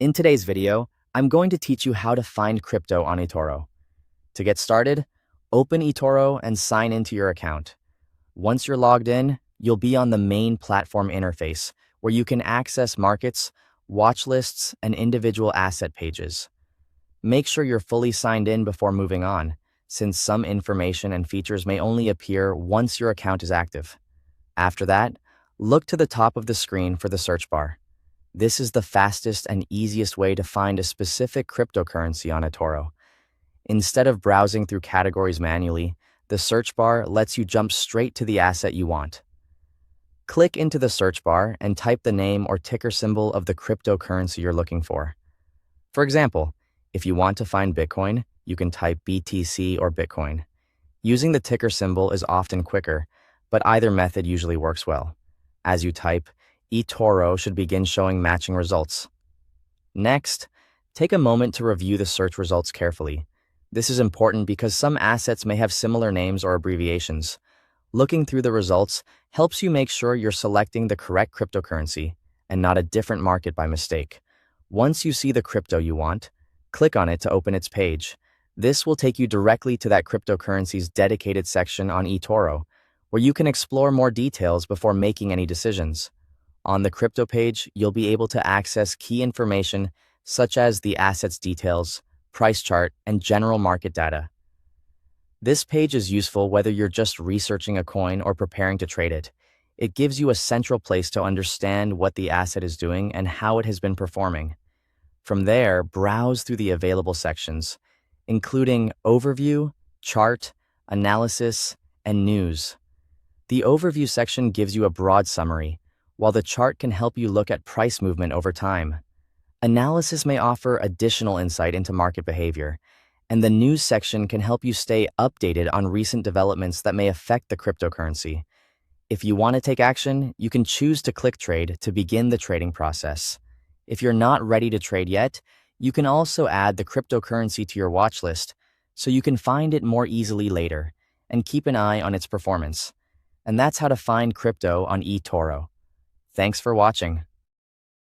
In today's video, I'm going to teach you how to find crypto on eToro. To get started, open eToro and sign into your account. Once you're logged in, you'll be on the main platform interface where you can access markets, watch lists, and individual asset pages. Make sure you're fully signed in before moving on, since some information and features may only appear once your account is active. After that, look to the top of the screen for the search bar. This is the fastest and easiest way to find a specific cryptocurrency on eToro. Instead of browsing through categories manually, the search bar lets you jump straight to the asset you want. Click into the search bar and type the name or ticker symbol of the cryptocurrency you're looking for. For example, if you want to find Bitcoin, you can type BTC or Bitcoin. Using the ticker symbol is often quicker, but either method usually works well. As you type, eToro should begin showing matching results. Next, take a moment to review the search results carefully. This is important because some assets may have similar names or abbreviations. Looking through the results helps you make sure you're selecting the correct cryptocurrency and not a different market by mistake. Once you see the crypto you want, click on it to open its page. This will take you directly to that cryptocurrency's dedicated section on eToro, where you can explore more details before making any decisions. On the crypto page, you'll be able to access key information such as the asset's details, price chart, and general market data. This page is useful whether you're just researching a coin or preparing to trade it. It gives you a central place to understand what the asset is doing and how it has been performing. From there, browse through the available sections, including Overview, Chart, Analysis, and News. The Overview section gives you a broad summary, while the chart can help you look at price movement over time. Analysis may offer additional insight into market behavior, and the news section can help you stay updated on recent developments that may affect the cryptocurrency. If you want to take action, you can choose to click Trade to begin the trading process. If you're not ready to trade yet, you can also add the cryptocurrency to your watch list so you can find it more easily later and keep an eye on its performance. And that's how to find crypto on eToro. Thanks for watching.